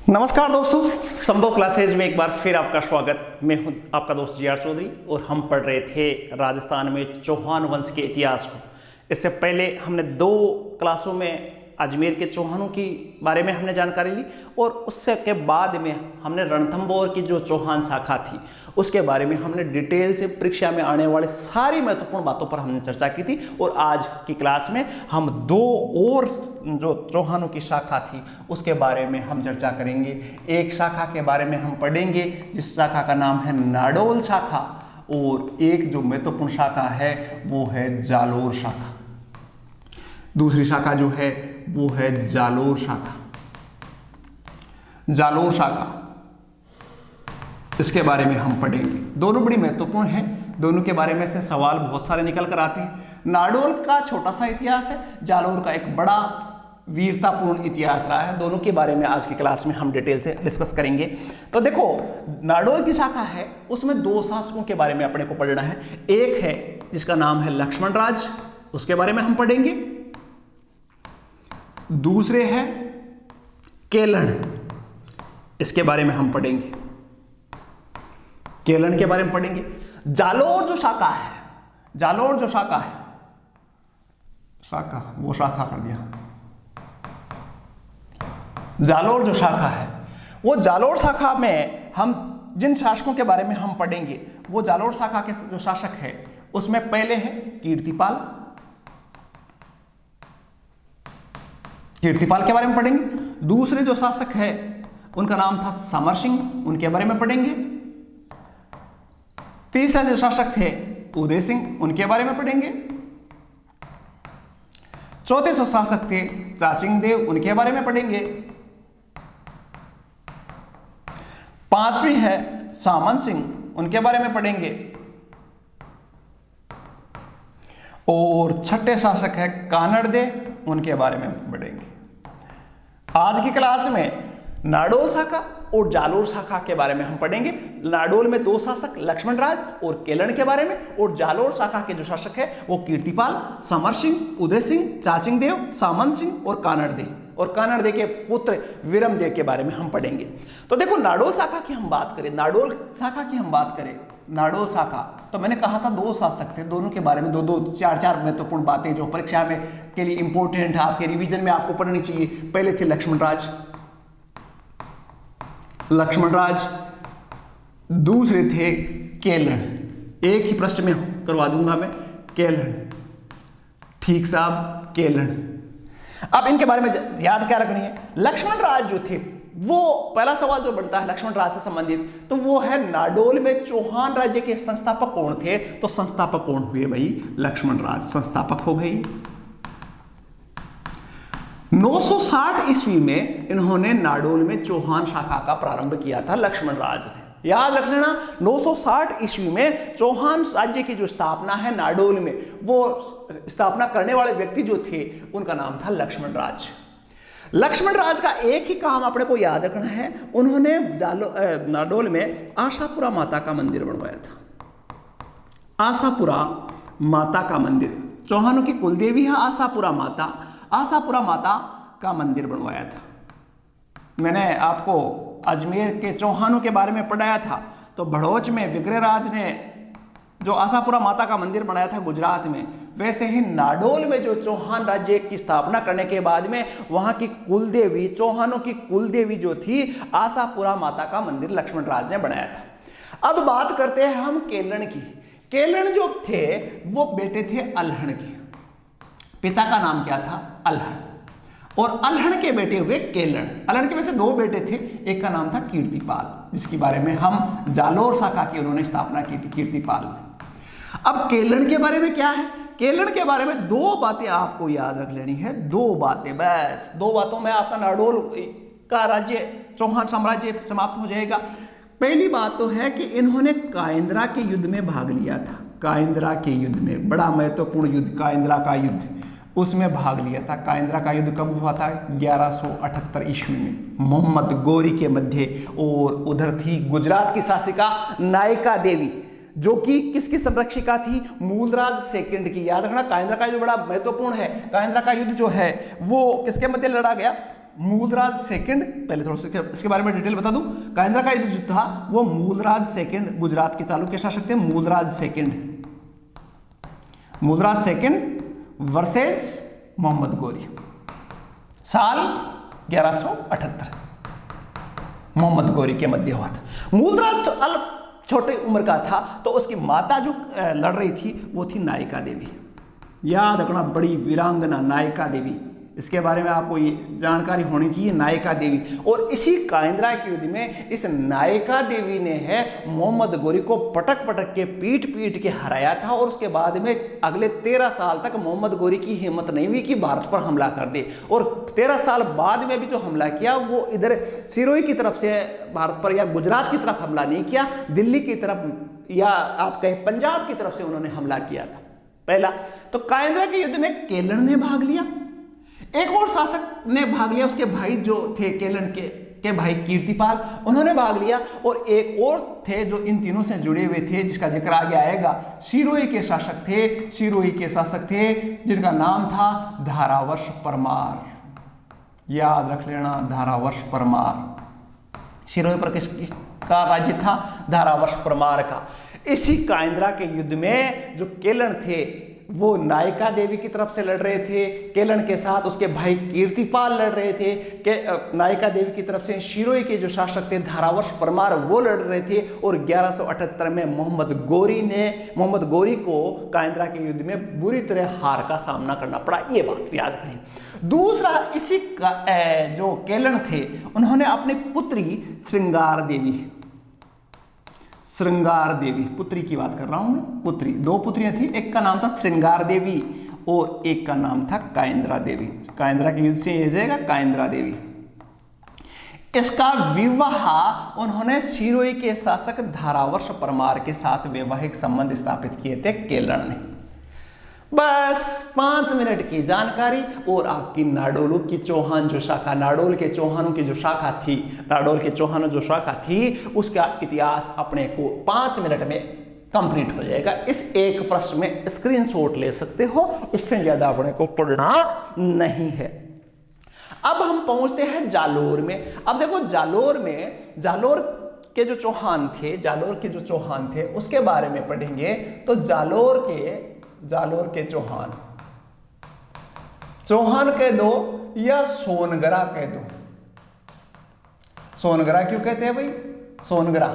नमस्कार दोस्तों, संभव क्लासेज में एक बार फिर आपका स्वागत। मैं हूं आपका दोस्त जी.आर. चौधरी और हम पढ़ रहे थे राजस्थान में चौहान वंश के इतिहास को। इससे पहले हमने 2 क्लासों में अजमेर के चौहानों की बारे में हमने जानकारी ली और उससे के बाद में हमने रणथंभौर की जो चौहान शाखा थी उसके बारे में हमने डिटेल से परीक्षा में आने वाले सारी महत्वपूर्ण बातों पर हमने चर्चा की थी। और आज की क्लास में हम 2 और जो चौहानों की शाखा थी उसके बारे में हम चर्चा करेंगे। एक शाखा के बारे में हम पढ़ेंगे जिस शाखा का नाम है नाडोल शाखा, और एक जो महत्वपूर्ण शाखा है वो है जालोर शाखा। दूसरी शाखा जो है वो है जालोर शाखा। जालोर शाखा, इसके बारे में हम पढ़ेंगे। दोनों बड़ी महत्वपूर्ण हैं, दोनों के बारे में से सवाल बहुत सारे निकल कर आते हैं। नाडोल का छोटा सा इतिहास है, जालोर का एक बड़ा वीरतापूर्ण इतिहास रहा है। दोनों के बारे में आज की क्लास में हम डिटेल से डिस्कस करेंगे। तो देखो, नाडोल की शाखा है उसमें 2 शासकों के बारे में अपने को पढ़ना है। एक है जिसका नाम है लक्ष्मण राज, उसके बारे में हम पढ़ेंगे। दूसरे हैं केलण, इसके बारे में हम पढ़ेंगे। केलण के बारे में पढ़ेंगे। जालोर जो शाखा है, जालोर जो शाखा है, शाखा वो शाखा कर दिया। जालोर जो शाखा है वो जालोर शाखा में हम जिन शासकों के बारे में हम पढ़ेंगे वो जालोर शाखा के जो शासक है उसमें पहले है कीर्तिपाल। कीर्तिपाल के बारे में पढ़ेंगे। दूसरे जो शासक है उनका नाम था समर सिंह, उनके बारे में पढ़ेंगे। तीसरा जो शासक थे उदय सिंह, उनके बारे में पढ़ेंगे। चौथे जो शासक थे चाचिंग देव, उनके बारे में पढ़ेंगे। 5वीं है सामंत सिंह, उनके बारे में पढ़ेंगे। और छठे शासक है कानड़ दे, उनके बारे में पढ़ेंगे। आज की क्लास में नाडोल शाखा और जालोर शाखा के बारे में हम पढ़ेंगे। नाडोल में 2 शासक लक्ष्मण राज और केलण के बारे में, और जालोर शाखा के जो शासक है वो कीर्तिपाल, समर सिंह, उदय सिंह, चाचिंग देव, सामंत सिंह और कानड़ दे, और कानड़ दे के पुत्र विरम देव के बारे में हम पढ़ेंगे। तो देखो, नाडोल शाखा की हम बात करें, नाडोल शाखा की हम बात करें, नाडोल शाखा तो मैंने कहा था 2 शासक थे, दोनों के बारे में 2-2, 4-4 महत्वपूर्ण बातें जो परीक्षा में के लिए इंपॉर्टेंट है, आपके रिवीजन में आपको पढ़नी चाहिए। पहले थे लक्ष्मण राज, लक्ष्मण राज। दूसरे थे केलण, एक ही प्रश्न में करवा दूंगा मैं, केलण। ठीक साहब, केलण। अब इनके बारे में याद क्या रखनी है। लक्ष्मण राज जो थे वो, पहला सवाल जो बनता है लक्ष्मण राज से संबंधित, तो वो है नाडोल में चौहान राज्य के संस्थापक कौन थे। तो संस्थापक कौन हुए भाई? लक्ष्मण राज संस्थापक हो गई। 960 ईस्वी में इन्होंने नाडोल में चौहान शाखा का प्रारंभ किया था लक्ष्मण राज ने। याद रख लेना, 960 ईस्वी में चौहान राज्य की जो स्थापना है नाडोल में, वो स्थापना करने वाले व्यक्ति जो थे उनका नाम था लक्ष्मण राज। लक्ष्मण राज का एक ही काम अपने को याद रखना है, उन्होंने नाडोल में आशापुरा माता का मंदिर बनवाया था। आशापुरा माता का मंदिर, चौहानों की कुलदेवी है आशापुरा माता, आशापुरा माता का मंदिर बनवाया था। मैंने आपको अजमेर के चौहानों के बारे में पढ़ाया था, तो भड़ोच में विग्रहराज ने जो आशापुरा माता का मंदिर बनाया था गुजरात में, वैसे ही नाडोल में जो चौहान राज्य की स्थापना करने के बाद में वहां की कुलदेवी, चौहानों की कुलदेवी जो थी आशापुरा माता का मंदिर लक्ष्मण राज ने बनाया था। अब बात करते हैं हम केलण की। केलण जो थे वो बेटे थे अल्हड़ के, पिता का नाम क्या था? अल्हड़, और अल्हड़ के बेटे हुए केलण। अल्हड़ के वैसे 2 बेटे थे, एक का नाम था कीर्तिपाल, जिसके बारे में हम जालोर शाखा की उन्होंने स्थापना की थी, कीर्तिपाल। अब केलण के बारे में क्या है? केलण के बारे में 2 बातें आपको याद रख लेनी है, 2 बातें, बस 2 बातों में आपका नाडोल का राज्य, चौहान साम्राज्य समाप्त हो जाएगा। पहली बात तो है कि इन्होंने कायंद्रा के युद्ध में भाग लिया था। कायंद्रा के युद्ध में, बड़ा महत्वपूर्ण युद्ध कायंद्रा का युद्ध, उसमें भाग लिया था। कायंद्रा का युद्ध कब हुआ था? 1178 ईस्वी में मोहम्मद गोरी के मध्य, और उधर थी गुजरात की शासिका नायका देवी, जो कि किसकी संरक्षिका थी? मूलराज सेकंड की। याद रखना, कायंद्रा का जो बड़ा महत्वपूर्ण है, कायंद्रा का युद्ध जो है वो किसके मध्य लड़ा गया? मूलराज सेकंड, पहले थोड़ा सा इसके बारे में डिटेल बता दूं। कायंद्रा का युद्ध जो था वो मूलराज सेकंड गुजरात के चालुक्य शासक थे, मूलराज सेकंड वर्सेस मोहम्मद गोरी, साल 1178 मोहम्मद गोरी के मध्य हुआ था। मूलराज तो अल्प छोटी उम्र का था, तो उसकी माता जो लड़ रही थी वो थी नायिका देवी। याद रखना, बड़ी वीरांगना नायिका देवी, इसके बारे में आपको ये जानकारी होनी चाहिए, नायिका देवी। और इसी कायंद्रा के युद्ध में इस नायिका देवी ने है मोहम्मद गोरी को पटक पटक के पीट पीट के हराया था। और उसके बाद में अगले 13 साल तक मोहम्मद गोरी की हिम्मत नहीं हुई कि भारत पर हमला कर दे। और 13 साल बाद में भी जो हमला किया वो इधर सिरोही की तरफ से भारत पर या गुजरात की तरफ हमला नहीं किया, दिल्ली की तरफ या आप कहें पंजाब की तरफ से उन्होंने हमला किया था। पहला तो कायंद्रा के युद्ध में केलन ने भाग लिया, एक और शासक ने भाग लिया, उसके भाई जो थे केलन के भाई कीर्तिपाल, उन्होंने भाग लिया। और एक और थे जो इन तीनों से जुड़े हुए थे, जिसका जिक्र आगे आएगा। सिरोही के शासक थे जिनका नाम था धारावर्ष परमार। याद रख लेना, धारावर्ष परमार। सिरोही पर किसका राज्य था? धारावर्ष परमार का। इसी कायंद्रा के युद्ध में जो केलन थे वो नायिका देवी की तरफ से लड़ रहे थे, केलन के साथ उसके भाई कीर्तिपाल लड़ रहे थे। नायिका देवी की तरफ से सिरोही के जो शासक थे धारावर्ष परमार वो लड़ रहे थे। और 1178 में मोहम्मद गोरी को कायंद्रा के युद्ध में बुरी तरह हार का सामना करना पड़ा, ये बात याद रखें। दूसरा, इसी जो केलन थे उन्होंने अपनी पुत्री श्रृंगार देवी पुत्री की बात कर रहा हूं मैं, पुत्री, 2 पुत्रियां थी, एक का नाम था श्रृंगार देवी और एक का नाम था कायंद्रा देवी। कायंद्रा के युद्ध से ये जाएगा कायंद्रा देवी। इसका विवाह उन्होंने सिरोही के शासक धारावर्ष परमार के साथ वैवाहिक संबंध स्थापित किए थे केलन ने। बस 5 मिनट की जानकारी और आपकी नाडोल की चौहान जो शाखा, नाडोल के चौहानों की जो शाखा थी उसका इतिहास अपने को 5 मिनट में कंप्लीट हो जाएगा। इस एक प्रश्न में स्क्रीनशॉट ले सकते हो, इससे ज्यादा अपने को पढ़ना नहीं है। अब हम पहुंचते हैं जालोर में। अब देखो जालोर के जो चौहान थे उसके बारे में पढ़ेंगे। तो जालोर के चौहान कह दो या सोनगरा कह दो। सोनगरा क्यों कहते हैं भाई? सोनगरा,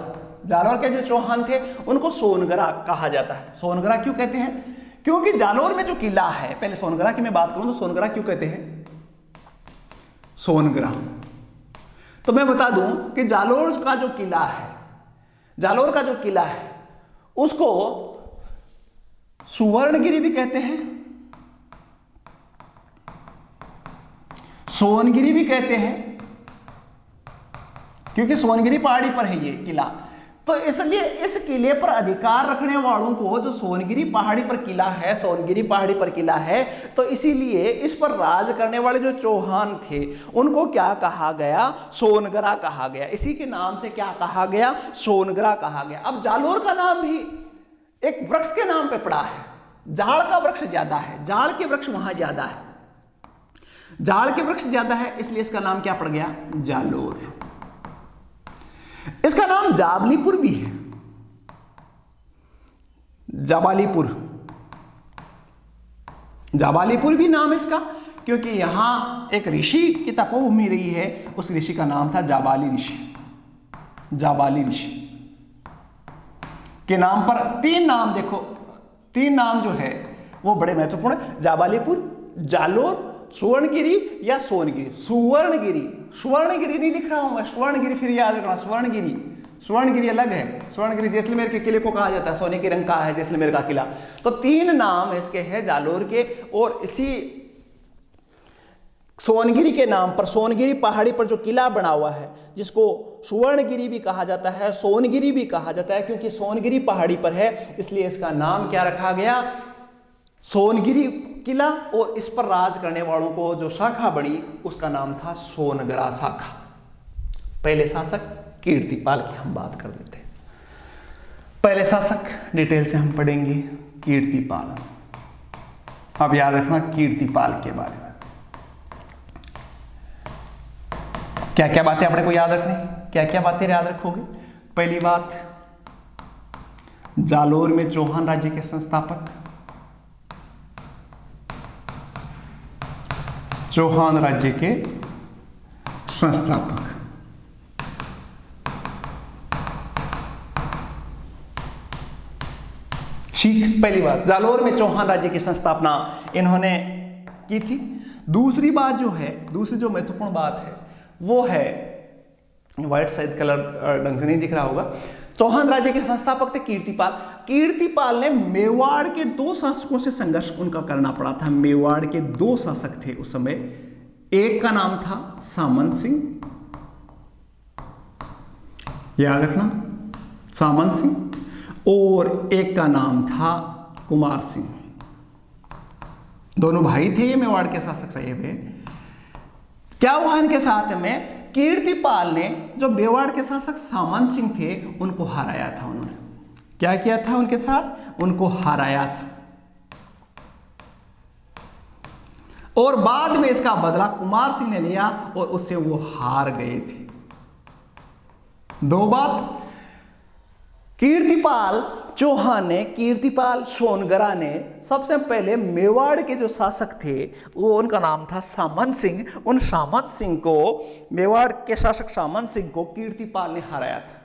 जालोर के जो चौहान थे उनको सोनगरा कहा जाता है। सोनगरा क्यों कहते हैं? क्योंकि जालोर में जो किला है, पहले सोनगरा की मैं बात करूं तो सोनगरा क्यों कहते हैं? सोनगरा तो मैं बता दूं कि जालोर का जो किला है उसको सुवर्णगिरी भी कहते हैं, सोनगिरी भी कहते हैं, क्योंकि सोनगिरी पहाड़ी पर है ये किला। तो इसलिए इस किले पर अधिकार रखने वालों को जो सोनगिरी पहाड़ी पर किला है, तो इसीलिए इस पर राज करने वाले जो चौहान थे उनको क्या कहा गया? सोनगरा कहा गया। इसी के नाम से क्या कहा गया? सोनगरा कहा गया। अब जालोर का नाम भी एक वृक्ष के नाम पे पड़ा है। जाड़ का वृक्ष ज्यादा है, जाड़ के वृक्ष वहां ज्यादा है, जाड़ के वृक्ष ज्यादा है, इसलिए इसका नाम क्या पड़ गया? जालोर। इसका नाम जाबलीपुर भी है, जाबालीपुर भी नाम है इसका, क्योंकि यहां एक ऋषि की तपोभूमि रही है, उस ऋषि का नाम था जाबाली ऋषि के नाम पर 3 नाम, देखो 3 नाम जो है वो बड़े महत्वपूर्ण है। जाबालीपुर, जालोर, सुवर्णगिरी या सोनगिरी। सुवर्णगिरी नहीं लिख रहा हूं मैं, स्वर्णगिरी फिर याद रखना, सुवर्णगिरी अलग है। स्वर्णगिरी जैसलमेर के किले को कहा जाता है, सोने के रंग का है जैसलमेर का किला। तो 3 नाम इसके हैं जालोर के। और इसी सोनगिरी के नाम पर, सोनगिरी पहाड़ी पर जो किला बना हुआ है जिसको सुवर्णगिरी भी कहा जाता है, सोनगिरी भी कहा जाता है, क्योंकि सोनगिरी पहाड़ी पर है इसलिए इसका नाम क्या रखा गया? सोनगिरी किला। और इस पर राज करने वालों को जो शाखा बनी उसका नाम था सोनगरा शाखा। पहले शासक कीर्तिपाल की हम बात कर देते हैं। पहले शासक डिटेल से हम पढ़ेंगे कीर्तिपाल। अब याद रखना कीर्तिपाल के बारे में। क्या क्या बातें अपने को याद रखनी, क्या क्या बातें याद रखोगे? पहली बात, जालोर में चौहान राज्य के संस्थापक, चौहान राज्य के संस्थापक। ठीक, पहली बात, जालोर में चौहान राज्य की संस्थापना इन्होंने की थी। दूसरी बात जो है, दूसरी जो महत्वपूर्ण बात है वो है, व्हाइट शायद कलर ढंग से नहीं दिख रहा होगा, चौहान राज्य के संस्थापक थे कीर्तिपाल। कीर्तिपाल ने मेवाड़ के 2 शासकों से संघर्ष उनका करना पड़ा था। मेवाड़ के 2 शासक थे उस समय, एक का नाम था सामंत सिंह, याद रखना, सामंत सिंह, और एक का नाम था कुमार सिंह। दोनों भाई थे, ये मेवाड़ के शासक रहे हुए। क्या हुआ इनके साथ में, कीर्तिपाल ने जो मेवाड़ के शासक सामंत सिंह थे उनको हराया था। उन्होंने क्या किया था उनके साथ, उनको हराया था, और बाद में इसका बदला कुमार सिंह ने लिया और उससे वो हार गए थे। 2 बात, कीर्तिपाल चौहान ने, कीर्तिपाल सोनगरा ने सबसे पहले मेवाड़ के जो शासक थे वो, उनका नाम था सामंत सिंह, उन सामंत सिंह को, मेवाड़ के शासक सामंत सिंह को कीर्तिपाल ने हराया था।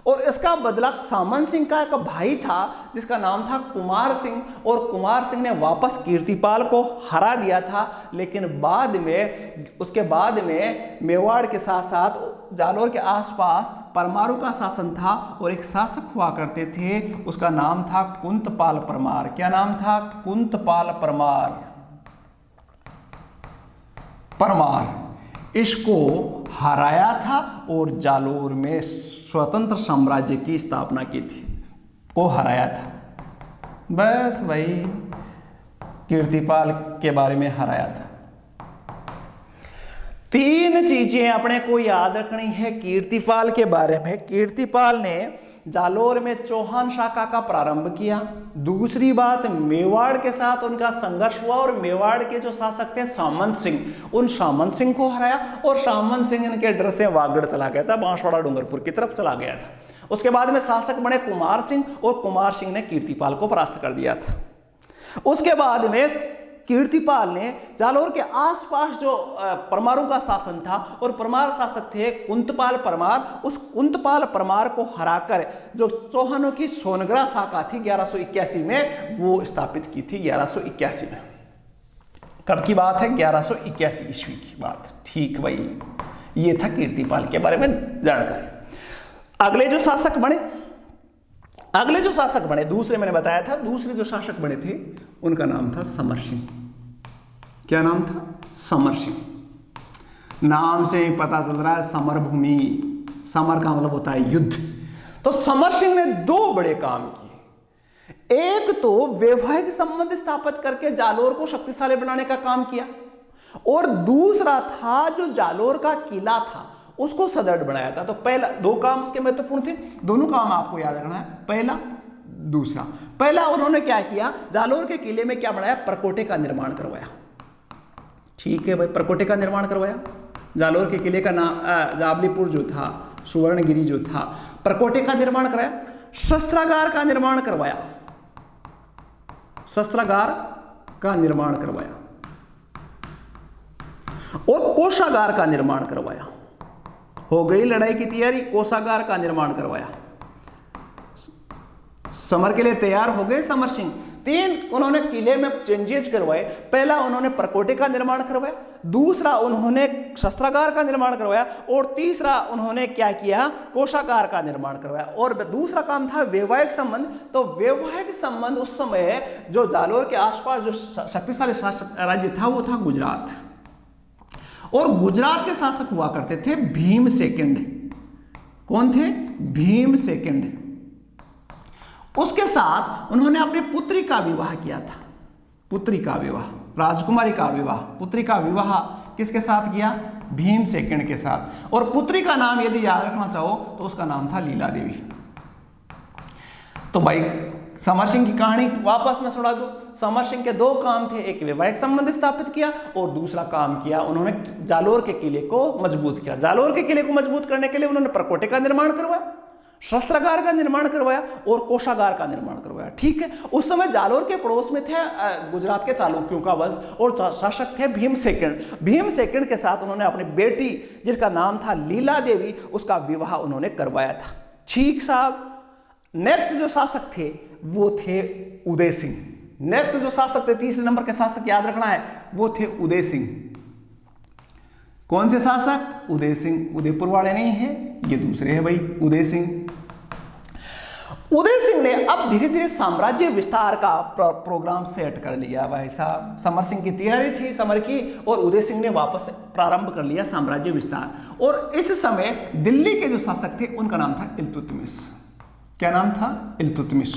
और इसका बदला सामंत सिंह का एक भाई था जिसका नाम था कुमार सिंह, और कुमार सिंह ने वापस कीर्तिपाल को हरा दिया था। लेकिन बाद में, उसके बाद में मेवाड़ के साथ साथ जालोर के आसपास परमारू का शासन था, और एक शासक हुआ करते थे, उसका नाम था कुंतपाल परमार। क्या नाम था? कुंतपाल परमार। इसको हराया था और जालोर में स्वतंत्र साम्राज्य की स्थापना की थी, को हराया था। बस वही कीर्तिपाल के बारे में हराया था। 3 चीजें अपने को याद रखनी है कीर्तिपाल के बारे में। कीर्तिपाल ने जालोर में चौहान शाखा का प्रारंभ किया। दूसरी बात, मेवाड़ के साथ उनका संघर्ष हुआ और मेवाड़ के जो शासक थे सामंत सिंह, उन सामंत सिंह को हराया, और सामंत सिंह इनके डर से वागड़ चला गया था, बांसवाड़ा डूंगरपुर की तरफ चला गया था। उसके बाद में शासक बने कुमार सिंह, और कुमार सिंह ने कीर्तिपाल को परास्त कर दिया था। उसके बाद में कीर्तिपाल ने जालोर के आसपास जो परमारू का शासन था, और परमार शासक थे कुंतपाल परमार, उस कुंतपाल परमार को हराकर जो चौहानों की सोनगरा शाखा थी 1181 में, वो स्थापित की थी 1181 में। कब की बात है? 1181 ईस्वी की बात। ठीक भाई, ये था कीर्तिपाल के बारे में जानकारी। अगले जो शासक बने, दूसरे मैंने बताया था, दूसरे जो शासक बने थे उनका नाम था समर सिंह। क्या नाम था? समर सिंह। नाम से ही पता चल रहा है समर भूमि, समर का मतलब होता है युद्ध। तो समर सिंह ने 2 बड़े काम किए। एक तो वैवाहिक संबंध स्थापित करके जालोर को शक्तिशाली बनाने का काम किया, और दूसरा था जो जालोर का किला था उसको सदृढ़ बनाया था। तो पहला 2 काम उसके महत्वपूर्ण थे, दोनों काम आपको याद रखना है, पहला दूसरा। पहला उन्होंने क्या किया, जालोर के किले में क्या बनाया? परकोटे का निर्माण करवाया। ठीक है भाई, परकोटे का निर्माण करवाया। जालोर के किले का नाम जावलीपुर जो था, सुवर्णगिरी जो था, परकोटे का निर्माण कराया। शस्त्रागार का निर्माण करवाया, शस्त्रागार का निर्माण करवाया, और कोषागार का निर्माण करवाया। हो गई लड़ाई की तैयारी, कोषागार का निर्माण करवाया। समर के लिए तैयार हो गए समर सिंह। 3 उन्होंने किले में चेंजेस करवाए। पहला उन्होंने परकोटे का निर्माण करवाया, दूसरा उन्होंने शस्त्रागार का निर्माण करवाया, और तीसरा उन्होंने क्या किया? कोषागार का निर्माण करवाया। और दूसरा काम था वैवाहिक संबंध। तो वैवाहिक संबंध उस समय जो जालोर के आसपास जो शक्तिशाली राज्य था वो था गुजरात, और गुजरात के शासक हुआ करते थे भीम सेकंड। कौन थे? भीम सेकंड। उसके साथ उन्होंने अपनी पुत्री का विवाह किया था। पुत्री का विवाह, राजकुमारी का विवाह, पुत्री का विवाह किसके साथ किया? भीम सेकंड के साथ। और पुत्री का नाम यदि याद रखना चाहो तो उसका नाम था लीला देवी। तो भाई समर सिंह की कहानी वापस मैं सुना दूं। समर सिंह के दो काम थे, एक वैवाहिक संबंध स्थापित किया और दूसरा काम किया उन्होंने जालोर के किले को मजबूत किया। जालोर के किले को मजबूत करने के लिए उन्होंने प्रकोटे का निर्माण करवाया, शस्त्रागार का निर्माण करवाया और कोषागार का निर्माण करवाया। ठीक है, उस समय जालोर के पड़ोस में थे गुजरात के चालुक्यों का वंश और शासक थे भीमसेकन। भीमसेकन के साथ उन्होंने अपनी बेटी जिसका नाम था लीला देवी, उसका विवाह उन्होंने करवाया था। ठीक साहब, नेक्स्ट जो शासक थे वो थे उदय सिंह। नेक्स्ट जो शासक थे, तीसरे नंबर के शासक याद रखना है, वो थे उदय सिंह। कौन से शासक? उदय सिंह। उदयपुर वाले नहीं है, ये दूसरे हैं भाई, उदय सिंह। उदय सिंह ने अब धीरे धीरे साम्राज्य विस्तार का प्रोग्राम सेट कर लिया भाई साहब। समर सिंह की तैयारी थी समर की, और उदय सिंह ने वापस प्रारंभ कर लिया साम्राज्य विस्तार। और इस समय दिल्ली के जो शासक थे उनका नाम था इल्तुतमिश। क्या नाम था? इल्तुतमिश।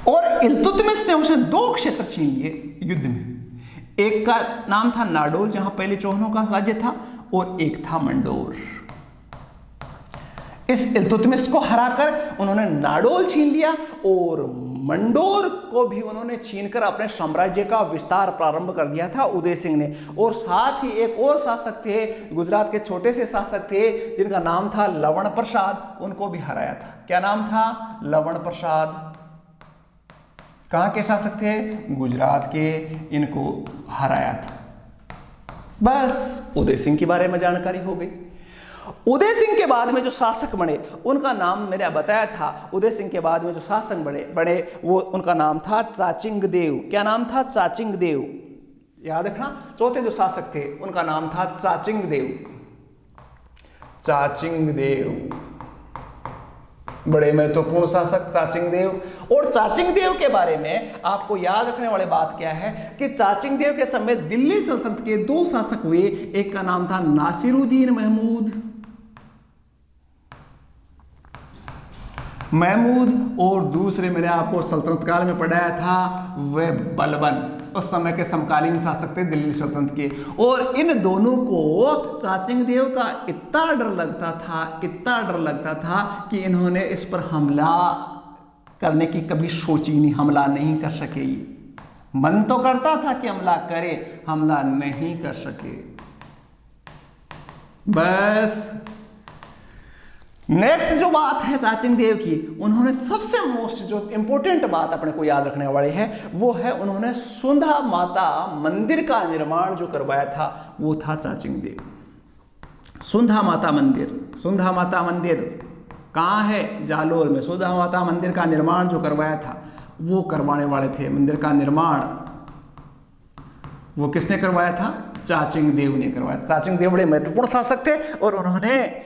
और इल्तुतमिश से उसने दो क्षेत्र छीन लिए युद्ध में। एक का नाम था नाडोल, जहां पहले चौहानों का राज्य था, और एक था मंडोर। इस इल्तुतमिश को हराकर उन्होंने नाडोल छीन लिया और मंडोर को भी उन्होंने छीनकर अपने साम्राज्य का विस्तार प्रारंभ कर दिया था उदय सिंह ने। और साथ ही एक और शासक थे, गुजरात के छोटे से शासक थे जिनका नाम था लवण प्रसाद, उनको भी हराया था। क्या नाम था? लवण प्रसाद। कहां के शासक थे? गुजरात के। इनको हराया था। बस उदय सिंह के बारे में जानकारी हो गई। उदय सिंह के बाद में जो शासक बने उनका नाम मैंने बताया था। उदय सिंह के बाद में जो शासक बने वो उनका नाम था चाचिंग देव। क्या नाम था? चाचिंग देव। याद रखना, चौथे जो शासक थे उनका नाम था चाचिंग देव। चाचिंग देव, बड़े महत्वपूर्ण शासक चाचिंग देव। और चाचिंग देव के बारे में आपको याद रखने वाली बात क्या है कि चाचिंग देव के समय दिल्ली सल्तनत के दो शासक हुए। एक का नाम था नासिरुद्दीन महमूद और दूसरे मैंने आपको सल्तनत काल में पढ़ाया था वह बलबन। उस समय के समकालीन शासक थे दिल्ली सल्तनत के। और इन दोनों को चाचिंग देव का इतना डर लगता था कि इन्होंने इस पर हमला करने की कभी सोची नहीं, हमला नहीं कर सके। ये मन तो करता था कि हमला करे, हमला नहीं कर सके। बस नेक्स्ट जो बात है चाचिंग देव की, उन्होंने सबसे मोस्ट जो इंपॉर्टेंट बात अपने को याद रखने वाले है वो है उन्होंने सुंधा माता मंदिर का निर्माण जो करवाया था वो था चाचिंग देव। सुंधा माता मंदिर कहाँ है? जालोर में। सुंधा माता मंदिर का निर्माण जो करवाया था वो करवाने वाले थे। मंदिर का निर्माण वो किसने करवाया था? चाचिंग देव ने करवाया। चाचिंग देव बड़े महत्वपूर्ण शासक थे और उन्होंने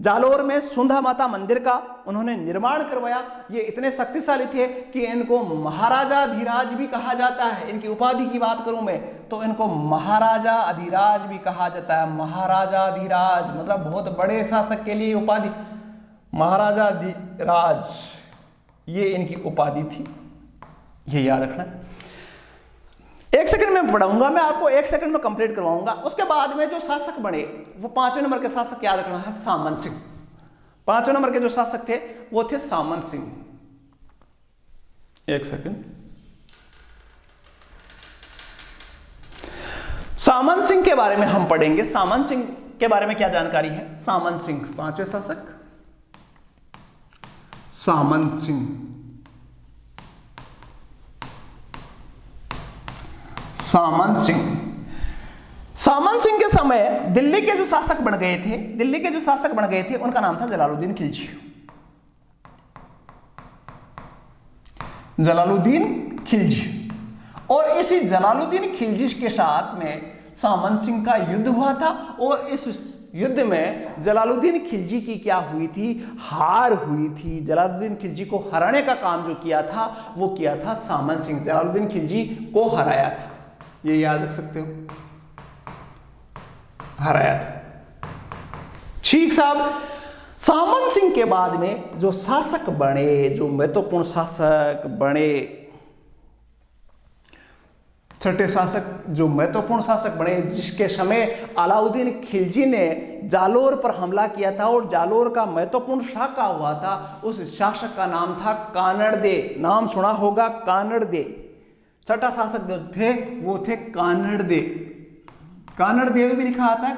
जालोर में सुंधा माता मंदिर का उन्होंने निर्माण करवाया। ये इतने शक्तिशाली थे कि इनको महाराजा धीराज भी कहा जाता है। इनकी उपाधि की बात करूं मैं तो इनको महाराजा अधिराज भी कहा जाता है। महाराजा धीराज मतलब बहुत बड़े शासक के लिए उपाधि महाराजा धीराज, ये इनकी उपाधि थी। ये याद रखना। एक सेकंड में पढ़ाऊंगा, मैं आपको एक सेकंड में कंप्लीट करवाऊंगा। उसके बाद में जो शासक बने वो 5वें नंबर के शासक याद रखना है सामंत सिंह। 5वें नंबर के जो शासक थे वो थे सामंत सिंह। एक सेकंड। सामंत सिंह के बारे में हम पढ़ेंगे। सामंत सिंह के बारे में क्या जानकारी है? सामंत सिंह 5वें शासक सामंत सिंह। सामंत सिंह के समय दिल्ली के जो शासक बन गए थे उनका नाम था जलालुद्दीन खिलजी। और इसी जलालुद्दीन खिलजी के साथ में सामंत सिंह का युद्ध हुआ था और इस युद्ध में जलालुद्दीन खिलजी की क्या हुई थी? हार हुई थी। जलालुद्दीन खिलजी को हराने का काम जो किया था वो किया था सामंत सिंह। जलालुद्दीन खिलजी को हराया था, ये याद रख सकते हो, हराया था। ठीक साहब। सामंत सिंह के बाद में जो शासक बने, जो महत्वपूर्ण शासक बने, छठे शासक जो महत्वपूर्ण शासक बने, जिसके समय अलाउद्दीन खिलजी ने जालोर पर हमला किया था और जालोर का महत्वपूर्ण शाखा हुआ था, उस शासक का नाम था कानड़दे। नाम सुना होगा, कानड़दे। छठा शासक जो थे वो थे कानड़दे। कानड़देव भी लिखा आता है,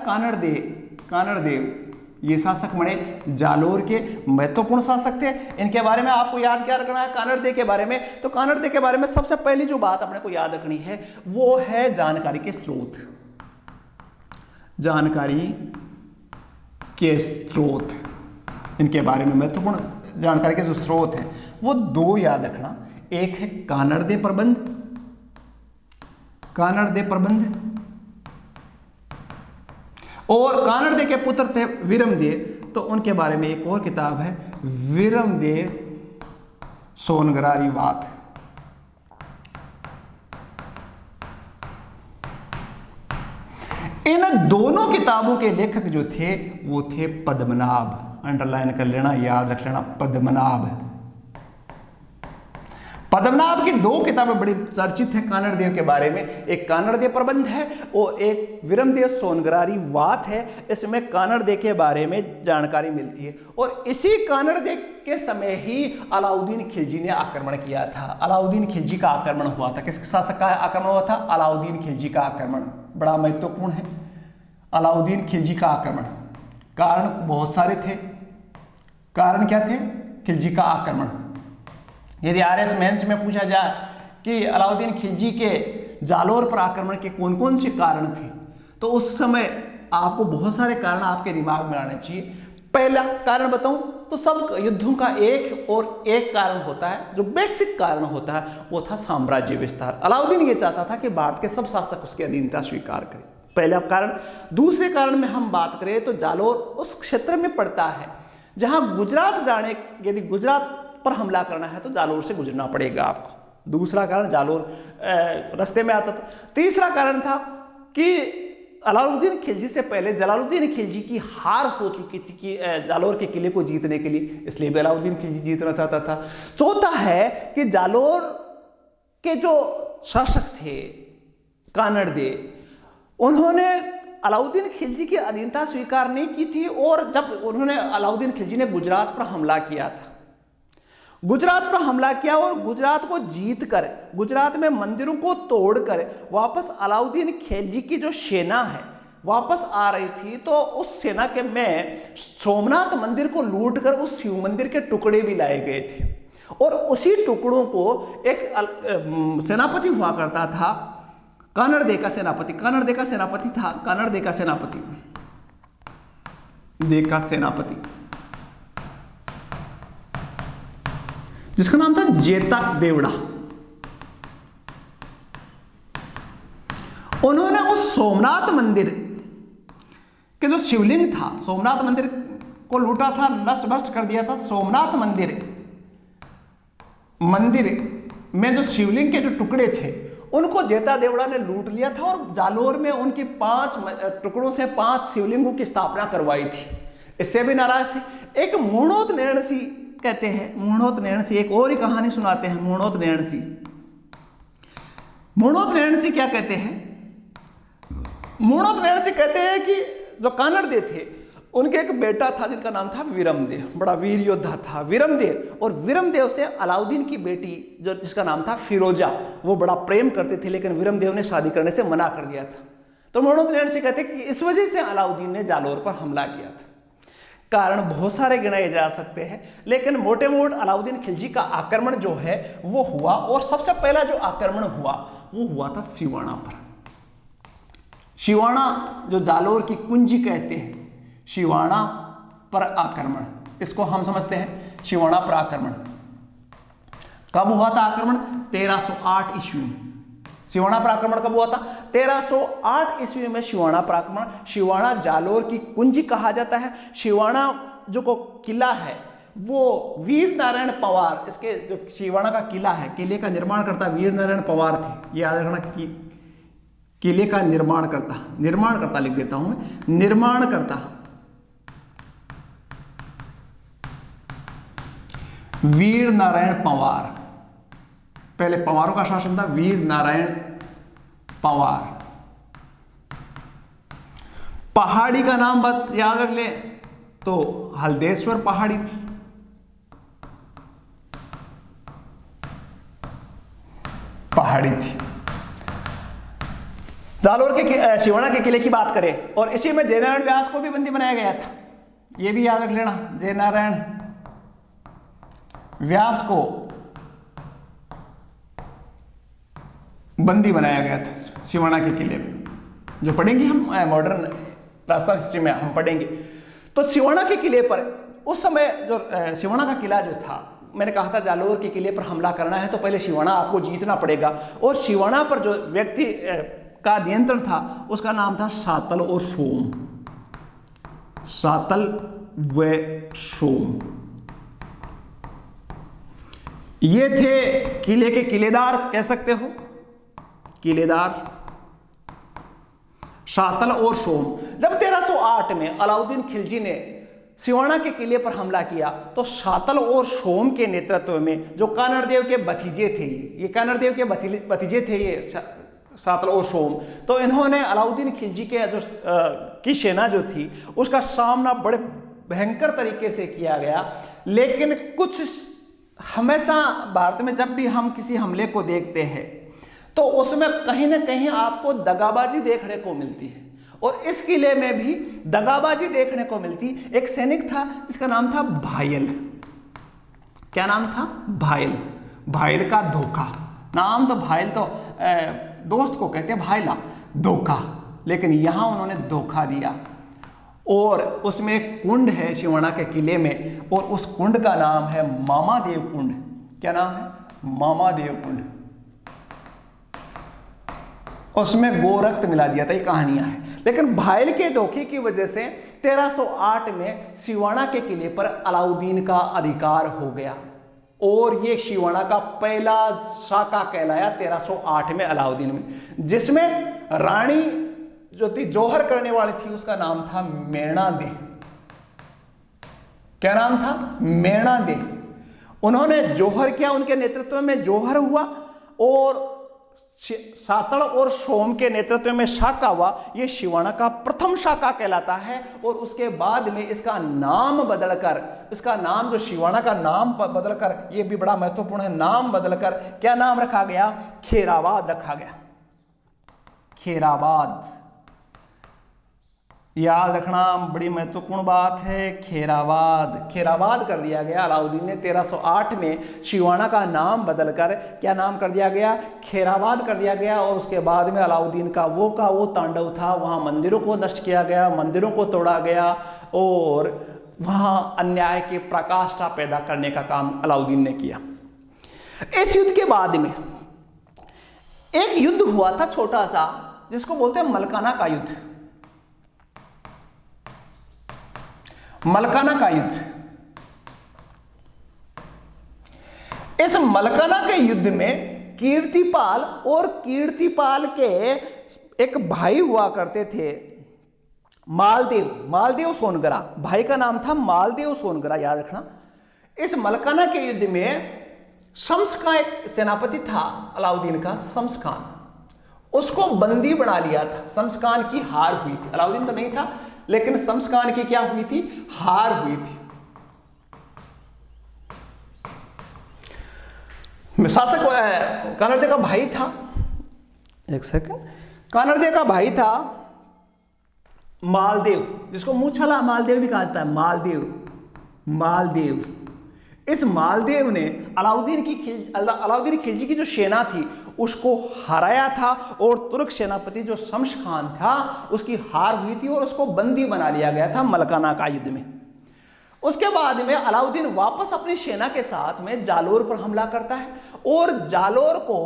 कानड़देव ये शासक बने, जालोर के महत्वपूर्ण शासक थे। इनके बारे में आपको याद क्या रखना है कानड़दे के बारे में? तो कानड़दे के बारे में सबसे पहली जो बात अपने को याद रखनी है वो है जानकारी के स्रोत। जानकारी के स्रोत, इनके बारे में महत्वपूर्ण जानकारी के जो स्रोत हैं वो दो याद रखना। एक है कानड़दे प्रबंध, कानड़दे प्रबंध, और कानड़दे के पुत्र थे विरमदेव, तो उनके बारे में एक और किताब है विरमदेव सोनगरारी वात। इन दोनों किताबों के लेखक जो थे वो थे पद्मनाभ। अंडरलाइन कर लेना, याद रख लेना, पद्मनाभ। पद्मनाभ की दो किताबें बड़ी चर्चित हैं कानड़देव के बारे में। एक कानड़देव प्रबंध है और एक विरमदेव सोनगरारी वात है। इसमें कानड़देव के बारे में जानकारी मिलती है। और इसी कानड़देव के समय ही अलाउद्दीन खिलजी ने आक्रमण किया था। अलाउद्दीन खिलजी का आक्रमण हुआ था। किस शासक का आक्रमण हुआ था? अलाउद्दीन खिलजी का आक्रमण। बड़ा महत्वपूर्ण है अलाउद्दीन खिलजी का आक्रमण। कारण बहुत सारे थे। कारण क्या थे? खिलजी का आक्रमण। यदि आरएस मेंस में पूछा जाए कि अलाउद्दीन खिलजी के जालोर पर आक्रमण के कौन कौन से कारण थे, तो उस समय आपको बहुत सारे कारण आपके दिमाग में आने चाहिए। पहला कारण बताऊं तो सब युद्धों का एक और एक कारण होता है, जो बेसिक कारण होता है वो था साम्राज्य विस्तार। अलाउद्दीन ये चाहता था कि भारत के सब शासक उसकी अधीनता स्वीकार करें, पहला कारण। दूसरे कारण में हम बात करें तो जालोर उस क्षेत्र में पड़ता है जहां गुजरात जाने, यदि गुजरात पर हमला करना है तो जालोर से गुजरना पड़ेगा आपको। दूसरा कारण जालोर रास्ते में आता था। तीसरा कारण था कि अलाउद्दीन खिलजी से पहले जलालुद्दीन खिलजी की हार हो चुकी थी कि जालोर के किले को जीतने के लिए, इसलिए भी अलाउद्दीन खिलजी जीतना चाहता था। चौथा है कि जालोर के जो शासक थे कानड़देव, उन्होंने अलाउद्दीन खिलजी की अधीनता स्वीकार नहीं की थी। और जब उन्होंने अलाउद्दीन खिलजी ने गुजरात पर हमला किया था, गुजरात पर हमला किया और गुजरात को जीतकर, गुजरात में मंदिरों को तोड़कर वापस अलाउद्दीन खिलजी की जो सेना है वापस आ रही थी, तो उस सेना के में सोमनाथ मंदिर को लूटकर उस शिव मंदिर के टुकड़े भी लाए गए थे। और उसी टुकड़ों को एक सेनापति हुआ करता था, कानड़दे का सेनापति, कानड़दे का सेनापति था, कानड़दे का सेनापति, दे का सेनापति, जिसका नाम था जेतक देवड़ा। उन्होंने उस सोमनाथ मंदिर के जो शिवलिंग था, सोमनाथ मंदिर को लूटा था, नष्ट भ्रष्ट कर दिया था। सोमनाथ मंदिर में जो शिवलिंग के जो टुकड़े थे उनको जेता देवड़ा ने लूट लिया था और जालोर में उनकी 5 टुकड़ों से 5 शिवलिंगों की स्थापना करवाई थी। इससे भी नाराज थे। एक मूणोत नैणसी कहते हैं, मूणोत नैणसी, एक और ही कहानी सुनाते हैं मूणोत नैणसी। मूणोत नैणसी क्या कहते हैं? मूणोत नैणसी कहते हैं कि जो कानड़देव थे उनके एक बेटा था जिनका नाम था विरमदेव, बड़ा वीर योद्धा था विरमदेव। और विरमदेव से अलाउद्दीन की बेटी जो जिसका नाम था फिरोजा, वो बड़ा प्रेम करते थे, लेकिन विरमदेव ने शादी करने से मना कर दिया था। तो मूणोत नैणसी कहते हैं कि इस वजह से अलाउद्दीन ने जालोर पर हमला किया था। कारण बहुत सारे गिनाए जा सकते हैं, लेकिन मोटे मोट अलाउद्दीन खिलजी का आक्रमण जो है वो हुआ। और सबसे पहला जो आक्रमण हुआ वो हुआ था सिवाना पर। सिवाना जो जालोर की कुंजी कहते हैं, सिवाना पर आक्रमण, इसको हम समझते हैं सिवाना पर आक्रमण। कब हुआ था आक्रमण? 1308 ईस्वी में। सिवाना पर आक्रमण कब हुआ था? 1308 ईस्वी में सिवाना पर आक्रमण। सिवाना जालोर की कुंजी कहा जाता है। सिवाना जो को किला है वो वीर नारायण पवार, इसके जो सिवाना का किला है, किले का निर्माण करता वीर नारायण पवार थे। याद रखना कि किले का निर्माणकर्ता लिख देता हूं मैं, निर्माणकर्ता वीर नारायण पवार। पहले पवारों का शासन था, वीर नारायण पवार। पहाड़ी का नाम याद रख ले तो हल्देश्वर पहाड़ी थी। पहाड़ी थी। जालोर के शिवाना के किले की बात करें और इसी में जयनारायण व्यास को भी बंदी बनाया गया था, यह भी याद रख लेना। जयनारायण व्यास को बंदी बनाया गया था शिवाना के किले में, जो पढ़ेंगे हम मॉडर्न राजस्थान हिस्ट्री में हम पढ़ेंगे। तो शिवाना के किले पर उस समय जो शिवाना का किला जो था, मैंने कहा था जालोर के किले पर हमला करना है तो पहले शिवाना आपको जीतना पड़ेगा, और शिवाना पर जो व्यक्ति का नियंत्रण था उसका नाम था सातल और सोम। सातल व सोम ये थे किले के किलेदार, कह सकते हो किलेदार, सातल और सोम। जब 1308 में अलाउद्दीन खिलजी ने सिवाना के किले पर हमला किया तो सातल और सोम के नेतृत्व में जो कानड़देव के भतीजे थे, ये कानड़देव के भतीजे थे ये सातल और सोम, तो इन्होंने अलाउद्दीन खिलजी के जो की सेना जो थी उसका सामना बड़े भयंकर तरीके से किया गया। लेकिन कुछ हमेशा भारत में जब भी हम किसी हमले को देखते हैं तो उसमें कहीं ना कहीं आपको दगाबाजी देखने को मिलती है, और इस किले में भी दगाबाजी देखने को मिलती। एक सैनिक था जिसका नाम था भायल। क्या नाम था? भायल। भायल का धोखा। नाम तो भायल तो दोस्त को कहते हैं भायला, धोखा, लेकिन यहां उन्होंने धोखा दिया। और उसमें एक कुंड है शिवाना के किले में, और उस कुंड का नाम है मामादेव कुंड। क्या नाम है? मामादेव कुंड। उसमें गोरक्त मिला दिया था, ये कहानियां हैं। लेकिन भायल के धोखे की वजह से 1308 में शिवाना के किले पर अलाउद्दीन का अधिकार हो गया, और ये शिवाना का पहला शाका कहलाया 1308 में अलाउद्दीन में, जिसमें रानी जो थी जौहर करने वाली थी उसका नाम था मेणा दे। क्या नाम था? मेणा दे। उन्होंने जौहर किया, उनके नेतृत्व में जौहर हुआ, और सातड़ और सोम के नेतृत्व में शाका हुआ। यह शिवाना का प्रथम शाका कहलाता है, और उसके बाद में इसका नाम बदलकर, इसका नाम जो शिवाना का नाम बदलकर, यह भी बड़ा महत्वपूर्ण है, नाम बदलकर क्या नाम रखा गया? खेराबाद रखा गया। खेराबाद याद रखना, बड़ी महत्वपूर्ण बात है। खेराबाद, खेराबाद कर दिया गया। अलाउद्दीन ने 1308 में शिवाना का नाम बदलकर क्या नाम कर दिया गया? खेराबाद कर दिया गया। और उसके बाद में अलाउद्दीन का वो तांडव था, वहाँ मंदिरों को नष्ट किया गया, मंदिरों को तोड़ा गया, और वहाँ अन्याय की पराकाष्ठा पैदा करने का काम अलाउद्दीन ने किया। इस युद्ध के बाद में एक युद्ध हुआ था छोटा सा, जिसको बोलते हैं मलकाना का युद्ध। मलकाना का युद्ध। इस मलकाना के युद्ध में कीर्तिपाल और कीर्तिपाल के एक भाई हुआ करते थे, मालदेव। मालदेव सोनगरा, भाई का नाम था मालदेव सोनगरा, याद रखना। इस मलकाना के युद्ध में शम्स का एक सेनापति था अलाउद्दीन का, शम्स खान, उसको बंदी बना लिया था। शम्स खान की हार हुई थी, अलाउद्दीन तो नहीं था, लेकिन शम्स खान की क्या हुई थी? हार हुई थी। शासक कानड़देव का भाई था, एक सेकंड, कानड़देव का भाई था मालदेव, जिसको मूछला मालदेव भी कहा जाता है। मालदेव, मालदेव। इस मालदेव ने अलाउद्दीन खिलजी की जो सेना थी उसको हराया था, और तुर्क सेनापति जो शम्स खान था उसकी हार हुई थी, और उसको बंदी बना लिया गया था मलकाना का युद्ध में। उसके बाद में अलाउद्दीन वापस अपनी सेना के साथ में जालोर पर हमला करता है, और जालोर को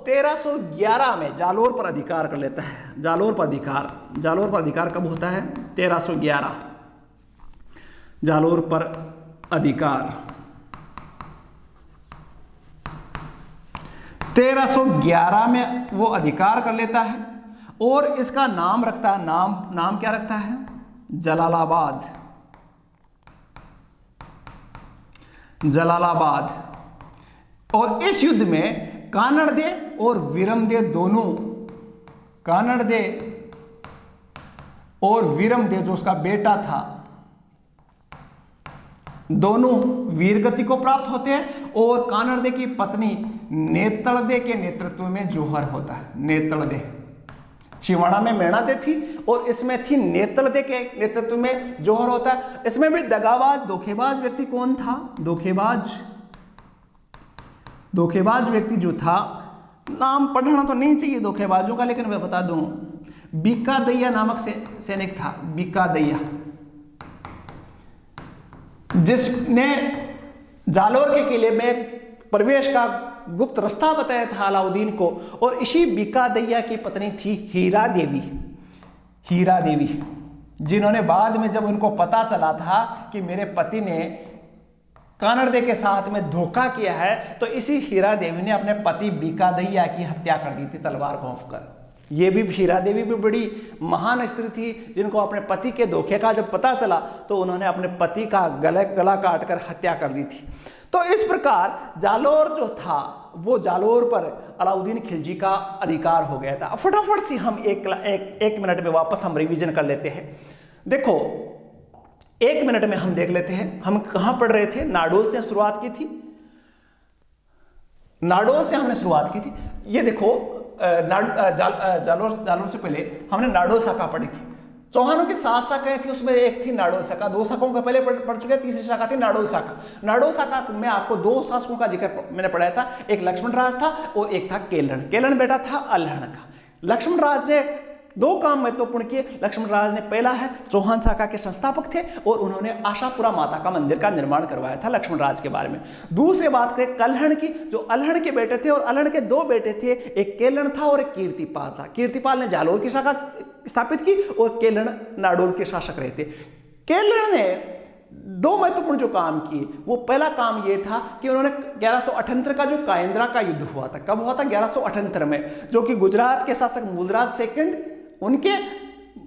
1311 में जालोर पर अधिकार कर लेता है। जालोर पर अधिकार कब होता है? 1311 जालोर पर अधिकार 1311 में वो अधिकार कर लेता है, और इसका नाम रखता है, नाम क्या रखता है? जलालाबाद। जलालाबाद। और इस युद्ध में कानड़देव और वीरमदेव दोनों कानड़दे और वीरमदेव जो उसका बेटा था, दोनों वीरगति को प्राप्त होते हैं। और कानड़दे की पत्नी नेतड़दे के नेतृत्व में जौहर होता है। नेतड़दे शिवाणा में मेणादे थी और इसमें थी नेतड़दे के नेतृत्व में जौहर होता है। इसमें भी दगाबाज धोखेबाज व्यक्ति कौन था? धोखेबाज व्यक्ति जो था, नाम पढ़ना तो नहीं चाहिए धोखेबाजों का, लेकिन मैं बता दूं, बीका दैया नामक सैनिक था। बीका दैया, जिसने जालोर के किले में प्रवेश का गुप्त रास्ता बताया था अलाउद्दीन को। और इसी बीका दैया की पत्नी थी हीरा देवी। जिन्होंने बाद में जब उनको पता चला था कि मेरे पति ने कानड़दे के साथ में धोखा किया है, तो इसी हीरा देवी ने अपने पति बीका दैया की हत्या कर दी थी तलवार घोंपकर। ये भी हीरा देवी भी बड़ी महान स्त्री थी, जिनको अपने पति के धोखे का जब पता चला तो उन्होंने अपने पति का गला काटकर हत्या कर दी थी। तो इस प्रकार जालोर जो था, वो जालोर पर अलाउद्दीन खिलजी का अधिकार हो गया था। फटाफट से हम एक मिनट में वापस हम रिवीजन कर लेते हैं। देखो, 1 मिनट में हम देख लेते हैं हम कहां पढ़ रहे थे। नाडोल से शुरुआत की थी। नाडोल से हमने शुरुआत की थी। ये देखो, जालोर से पहले हमने नाडोल शाखा पढ़ी थी। चौहानों की 7 शाखाएं थी, उसमें एक थी नाडोल शाखा। 2 शाखाओं का पहले पढ़ चुके हैं, तीसरी शाखा थी नाडोल शाखा। नाडोल शाखा में आपको 2 शासकों का जिक्र मैंने पढ़ाया था। एक लक्ष्मण राज था और एक था केलन। केलन बेटा था अल्हड़ का। लक्ष्मण राज ने 2 काम महत्वपूर्ण किए। लक्ष्मण राज ने पहला है, चौहान शाखा के संस्थापक थे और उन्होंने आशापुरा माता का मंदिर का निर्माण करवाया था लक्ष्मण राज के बारे में। दूसरी बात करें कल्हड़ की, जो अल्हड़ के बेटे थे, और अल्हड़ के 2 बेटे थे, एक केलन था और एक कीर्तिपाल था। कीर्तिपाल ने जालोर की शाखा स्थापित की और केलन नाडोल के शासक रहे थे। केलन ने 2 महत्वपूर्ण जो काम किए, वो पहला काम ये था कि उन्होंने 1178 का जो कायंद्रा का युद्ध हुआ था, कब हुआ था? 1178 में, जो कि गुजरात के शासक मूलराज सेकंड, उनके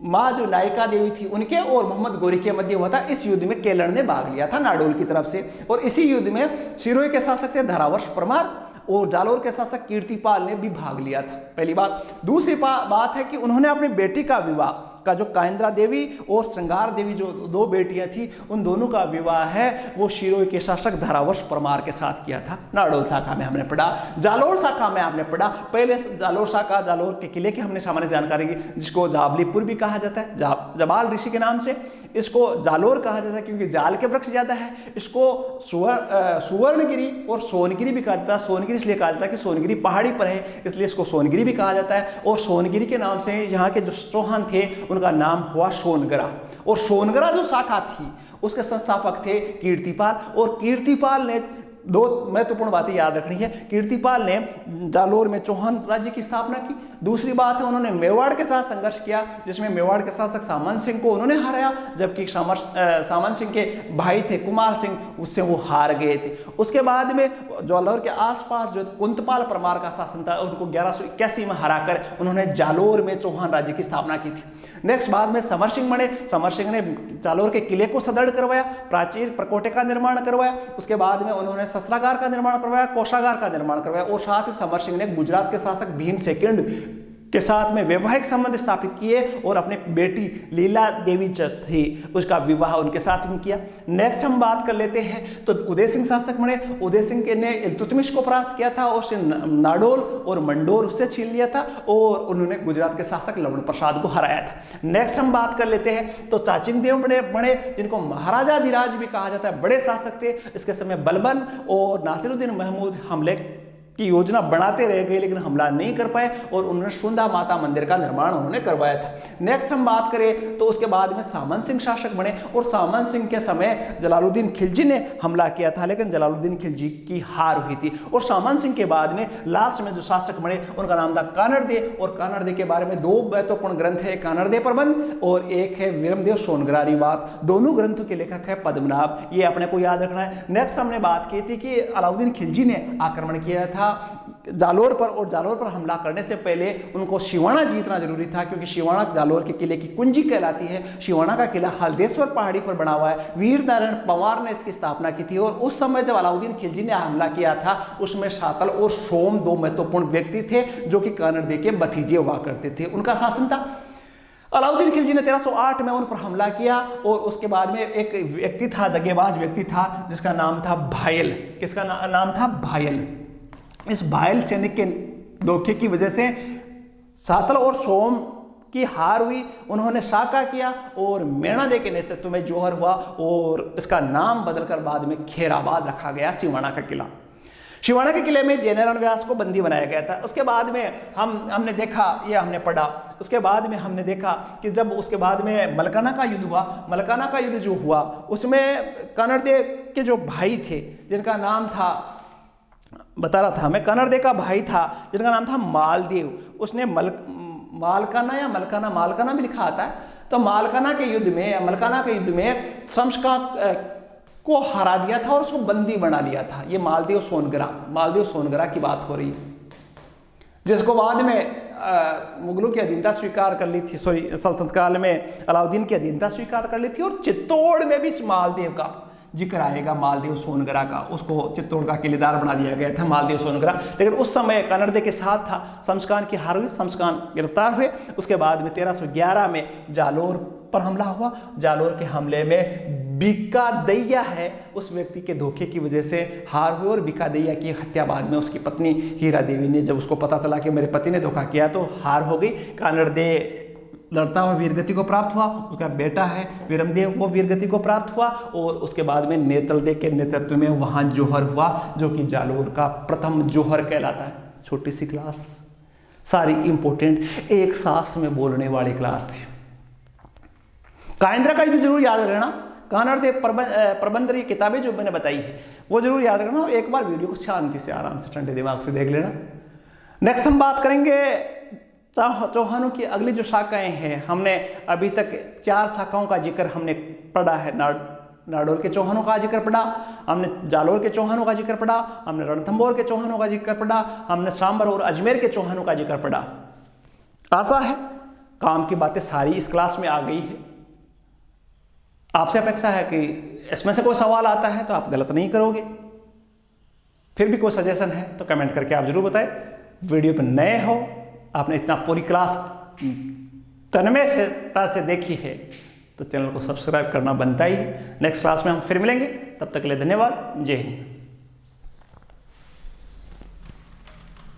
माँ जो नायिका देवी थी, उनके और मोहम्मद गोरी के मध्य हुआ था। इस युद्ध में केलन ने भाग लिया था नाडोल की तरफ से। और इसी युद्ध में सिरोही के शासक थे धारावर्ष परमार और जालोर के शासक कीर्तिपाल ने भी भाग लिया था, पहली बात। दूसरी बात है कि उन्होंने अपनी बेटी का विवाह का, जो कायंद्रा देवी और श्रृंगार देवी जो 2 बेटियां थी, उन दोनों का विवाह है वो सिरोही के शासक धारावर्ष परमार के साथ किया था। नाडोल शाखा में हमने पढ़ा। जालोर शाखा में आपने पढ़ा, पहले जालोर शाखा जालोर के किले की हमने सामान्य जानकारी की, जिसको जाबलीपुर भी कहा जाता है, जबाल ऋषि के नाम से। इसको जालोर कहा जाता है क्योंकि जाल के वृक्ष ज्यादा है। इसको सुवर्णगिरी और सोनगिरी भी कहा जाता है। सोनगिरी इसलिए कहा जाता है कि सोनगिरी पहाड़ी पर है, इसलिए इसको सोनगिरी भी कहा जाता है। और सोनगिरी के नाम से यहाँ के जो चौहान थे उनका नाम हुआ सोनगरा। और सोनगरा जो शाखा थी उसके संस्थापक थे कीर्तिपाल। और कीर्तिपाल ने 2 महत्वपूर्ण बातें याद रखनी है। कीर्तिपाल ने जालोर में चौहान राज्य की स्थापना की। दूसरी बात है, उन्होंने मेवाड़ के साथ संघर्ष किया, जिसमें मेवाड़ के शासक सामंत सिंह को उन्होंने हराया, जबकि सामंत सिंह के भाई थे कुमार सिंह, उससे वो हार गए थे। उसके बाद में जालोर के आसपास जो कुंतपाल परमार का शासन था, उनको 1181 में हराकर उन्होंने जालोर में चौहान राज्य की स्थापना की थी। नेक्स्ट बाद में समर सिंह बने। समर सिंह ने जालोर के किले को सुदृढ़ करवाया, प्राचीर प्रकोटे का निर्माण करवाया। उसके बाद में उन्होंने शस्त्रागार का निर्माण करवाया, कोषागार का निर्माण करवाया। और साथ ही समर सिंह ने गुजरात के शासक भीम सेकंड के साथ में वैवाहिक संबंध स्थापित किए और अपनी बेटी लीला देवी जो थी उसका विवाह उनके साथ में किया। नेक्स्ट हम बात कर लेते हैं तो उदय सिंह शासक बने। उदय सिंह ने इल्तुतमिश को परास्त किया था और नाडोल और मंडोर उससे छीन लिया था और उन्होंने गुजरात के शासक लवण प्रसाद को हराया था। नेक्स्ट हम बात कर लेते हैं तो चाचिंग देव बने, जिनको महाराजा धीराज भी कहा जाता है, बड़े शासक थे। इसके समय बलबन और नासिरुद्दीन महमूद हमले की योजना बनाते रह गए लेकिन हमला नहीं कर पाए और उन्होंने सुंदा माता मंदिर का निर्माण उन्होंने करवाया था। नेक्स्ट हम बात करें तो उसके बाद में सामंत सिंह शासक बने और सामंत सिंह के समय जलालुद्दीन खिलजी ने हमला किया था लेकिन जलालुद्दीन खिलजी की हार हुई थी। और सामंत सिंह के बाद में लास्ट में जो शासक बने उनका नाम था कानड़दे। और कानड़दे के बारे में 2 महत्वपूर्ण ग्रंथ है, कानड़दे प्रबंध और एक है वीरमदेव सोनगरारी बात। दोनों ग्रंथों के लेखक है पद्मनाभ, ये अपने को याद रखना है। नेक्स्ट हमने बात की थी कि अलाउद्दीन खिलजी ने आक्रमण किया था जालोर पर, और जालोर पर हमला करने से पहले उनको शिवाना जीतना जरूरी था, क्योंकि शिवाना जालोर के किले की कुंजी कहलाती है। शिवाना का किला हल्देश्वर पहाड़ी पर बना हुआ है। वीर नारायण पंवार ने इसकी स्थापना की थी, और उस समय जब अलाउद्दीन खिलजी ने हमला किया था उसमें शातल और सोम दो महत्वपूर्ण व्यक्ति थे जो कि कानड़ के भतीजे हुआ करते थे। उनका शासन था। अलाउद्दीन खिलजी ने 1308 में उन पर हमला किया, और उसके बाद में एक व्यक्ति था, दगेबाज व्यक्ति था, जिसका नाम था भायल। किसका नाम था? भायल। इस भायल सैनिक के धोखे की वजह से सातल और सोम की हार हुई। उन्होंने साका किया और मेणादे के नेतृत्व में जौहर हुआ, और इसका नाम बदलकर बाद में खेराबाद रखा गया, सिवाना का किला। शिवाना के किले में जयनारायण व्यास को बंदी बनाया गया था। उसके बाद में हमने देखा, ये हमने पढ़ा, उसके बाद में हमने देखा कि जब उसके बाद में मलकाना का युद्ध हुआ, मलकाना का युद्ध जो हुआ उसमें कानड़दे के जो भाई थे, जिनका नाम था, बता रहा था मैं, कानड़दे का भाई था जिनका नाम था मालदेव, उसने मालकाना या मलकाना, मालकाना में लिखा आता है, तो मालकाना के युद्ध में या मलकाना के युद्ध में शम्सका को हरा दिया था और उसको बंदी बना लिया था। ये मालदेव सोनगरा की बात हो रही है, जिसको बाद में मुगलों की अधीनता स्वीकार कर ली थी, सल्तनत काल में अलाउद्दीन की अधीनता स्वीकार कर ली थी। और चित्तौड़ में भी इस मालदेव का जिक्र आएगा, मालदेव सोनगरा का। उसको चित्तौड़ का किलेदार बना दिया गया था, मालदेव सोनगरा। लेकिन उस समय कानड़दे के साथ था, शमशकान की हार हुई, शमशकान गिरफ्तार हुए। उसके बाद में 1311 में जालोर पर हमला हुआ। जालोर के हमले में बीकादैया है उस व्यक्ति के धोखे की वजह से हार हुई, और बीकादैया की हत्या बाद में उसकी पत्नी हीरा देवी ने, जब उसको पता चला कि मेरे पति ने धोखा किया, तो हार हो गई। कानड़दे लड़ता हुआ वीरगति को प्राप्त हुआ। उसका बेटा है वीरमदेव, वो वीरगति को प्राप्त हुआ, और उसके बाद में नेतलदे के नेतृत्व में वहां जौहर हुआ, जो कि जालोर का प्रथम जौहर कहलाता है। छोटी सी क्लास, सारी इंपॉर्टेंट एक सांस में बोलने वाली क्लास थी। कायंद्रा का युद्ध जरूर याद रखना, कानड़दे प्रबंधरी किताबें जो मैंने बताई है वो जरूर याद रखना, और एक बार वीडियो को शांति से आराम से ठंडे दिमाग से देख लेना। नेक्स्ट हम बात करेंगे चौहानों की अगली जो शाखाएं हैं। हमने अभी तक 4 शाखाओं का जिक्र हमने पढ़ा है। नाडोल के चौहानों का जिक्र पढ़ा, हमने जालोर के चौहानों का जिक्र पढ़ा, हमने रणथंभौर के चौहानों का जिक्र पढ़ा, हमने सांबर और अजमेर के चौहानों का जिक्र पढ़ा। आशा है काम की बातें सारी इस क्लास में आ गई है। आपसे अपेक्षा है कि इसमें से कोई सवाल आता है तो आप गलत नहीं करोगे। फिर भी कोई सजेशन है तो कमेंट करके आप जरूर बताएं। वीडियो पर नए हो, आपने इतना पूरी क्लास तन्मय से देखी है तो चैनल को सब्सक्राइब करना बनता ही है। नेक्स्ट क्लास में हम फिर मिलेंगे, तब तक के लिए धन्यवाद। जय हिंद।